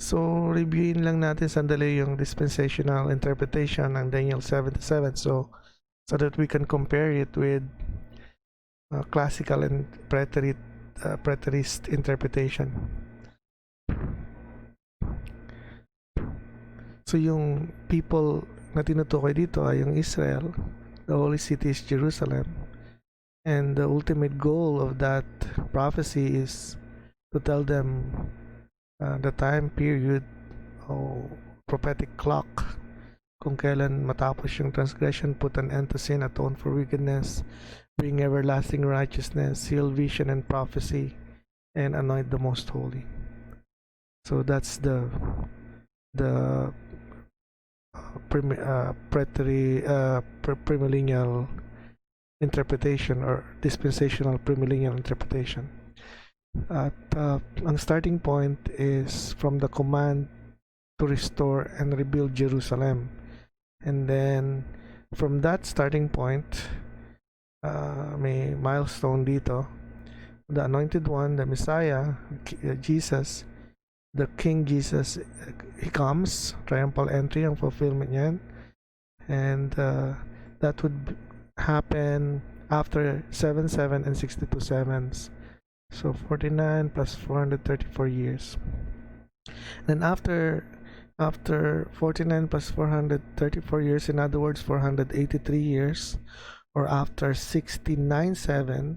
So, reviewin lang natin sandali yung dispensational interpretation ng Daniel 7:7 so that we can compare it with classical and preterist interpretation. So, yung people na tinutukoy dito ay yung Israel, the holy city is Jerusalem, and the ultimate goal of that prophecy is to tell them the time period o prophetic clock kung kailan matapos yung transgression, put an end to sin, atone for wickedness, bring everlasting righteousness, seal vision and prophecy, and anoint the most holy. So that's the premillennial interpretation or dispensational premillennial interpretation. At ang starting point is from the command to restore and rebuild Jerusalem, and then from that starting point may milestone dito, the anointed one, the Messiah, Jesus, the King Jesus, he comes, triumphal entry ang fulfillment niyan, and that would happen after 7:7 and 62 sevens, so 49 plus 434 years. Then after 49 plus 434 years, in other words 483 years, or after 69:7,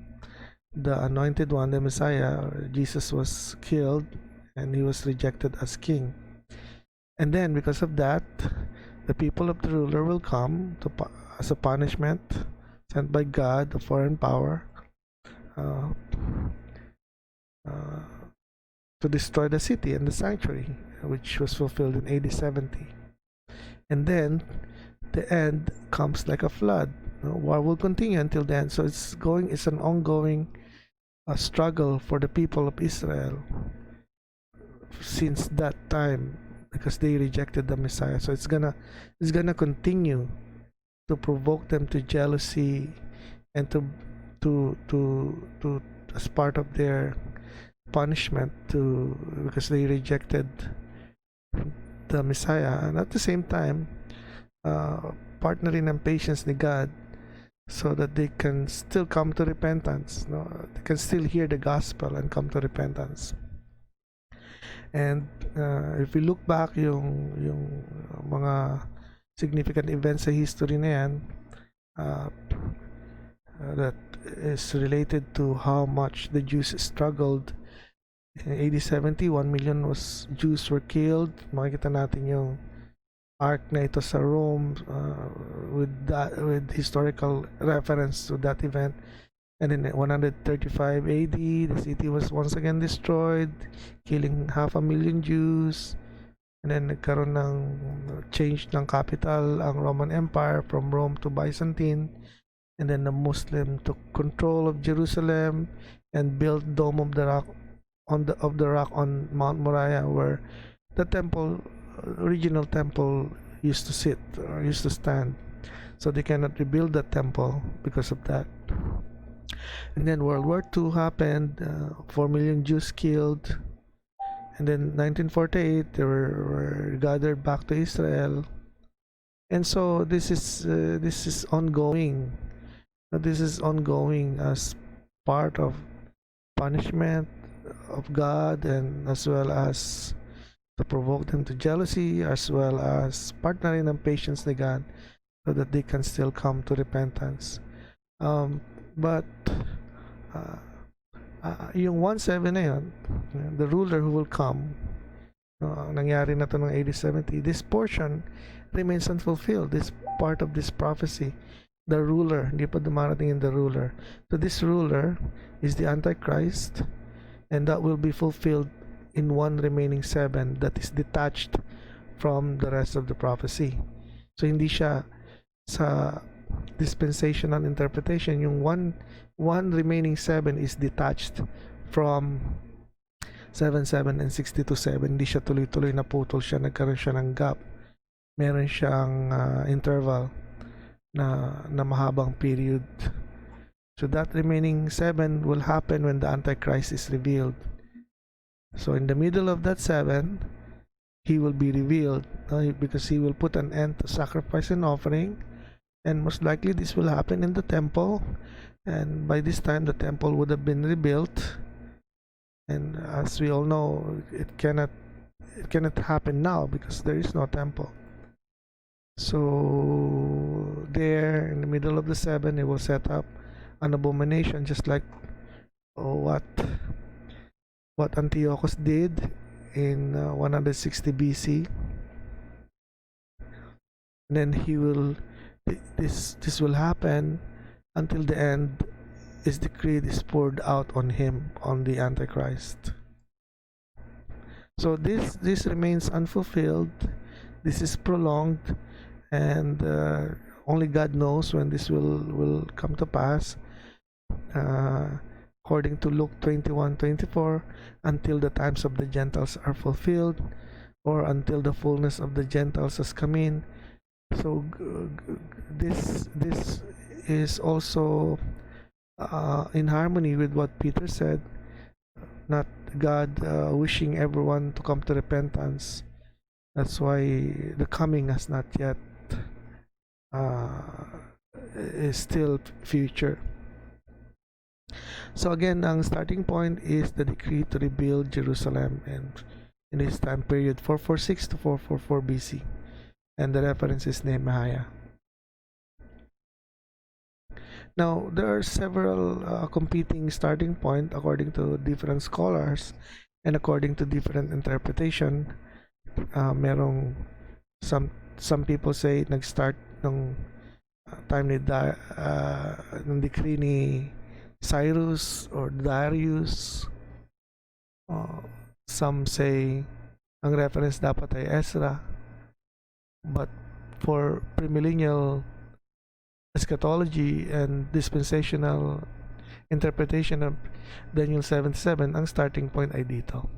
the anointed one, the Messiah, Jesus, was killed and he was rejected as king. And then because of that, the people of the ruler will come as a punishment sent by God, the foreign power, to destroy the city and the sanctuary, which was fulfilled in AD 70. And then the end comes like a flood. War will continue until then. So it's an ongoing struggle for the people of Israel since that time, because they rejected the Messiah. So it's gonna continue to provoke them to jealousy and to as part of their punishment, because they rejected the Messiah, and at the same time partnering ng patience ni God so that they can still come to repentance. They can still hear the gospel and come to repentance. And if we look back yung mga significant events sa history na yan, that is related to how much the Jews struggled. In AD 70, 1 million Jews were killed. Makikita natin yung arc na ito sa Rome with historical reference to that event. And in 135 AD, the city was once again destroyed, killing 500,000 Jews. And then nagkaroon ng change ng capital ang Roman Empire from Rome to Byzantine. And then the Muslim took control of Jerusalem and built Dome of the Rock on Mount Moriah, where the temple, original temple, used to sit or used to stand. So they cannot rebuild that temple because of that. And then World War II happened, 4 million Jews killed. And then 1948, they were gathered back to Israel. And so this is ongoing. This is ongoing as part of punishment of God, and as well as to provoke them to jealousy, as well as partnering ng patience ni God so that they can still come to repentance. But yung 1:7 na yun, the ruler who will come, nangyari na to ng AD 70, this portion remains unfulfilled. This part of this prophecy, the ruler, hindi pa dumarating in the ruler. So this ruler is the Antichrist, and that will be fulfilled in one remaining 7 that is detached from the rest of the prophecy. So hindi siya sa dispensational interpretation, yung one remaining 7 is detached from 7:7 and 62:7. Hindi siya tuloy-tuloy na putol siya, nagkaroon siya ng gap. Meron siyang interval na mahabang period. So that remaining 7 will happen when the Antichrist is revealed. So in the middle of that 7, he will be revealed, because he will put an end to sacrifice and offering, and most likely this will happen in the temple, and by this time the temple would have been rebuilt, and as we all know, it cannot happen now because there is no temple. So there in the middle of the seven, he will set up an abomination, just like what Antiochus did in 160 BC. And then this will happen until the end is decreed, is poured out on him, on the Antichrist. So this remains unfulfilled. This is prolonged, and only God knows when this will come to pass. According to Luke 21:24, until the times of the Gentiles are fulfilled, or until the fullness of the Gentiles has come in. So this is also in harmony with what Peter said, not God wishing everyone to come to repentance. That's why the coming has not yet, is still future. So again, ang starting point is the decree to rebuild Jerusalem, and in this time period 446 to 444 BC, and the reference is Nehemiah. Now, there are several competing starting point according to different scholars and according to different interpretation. Merong some people say nag-start ng time ni ng decree ni Cyrus or Darius. Some say ang reference dapat ay Ezra, but for premillennial eschatology and dispensational interpretation of Daniel 7:7, ang starting point ay dito.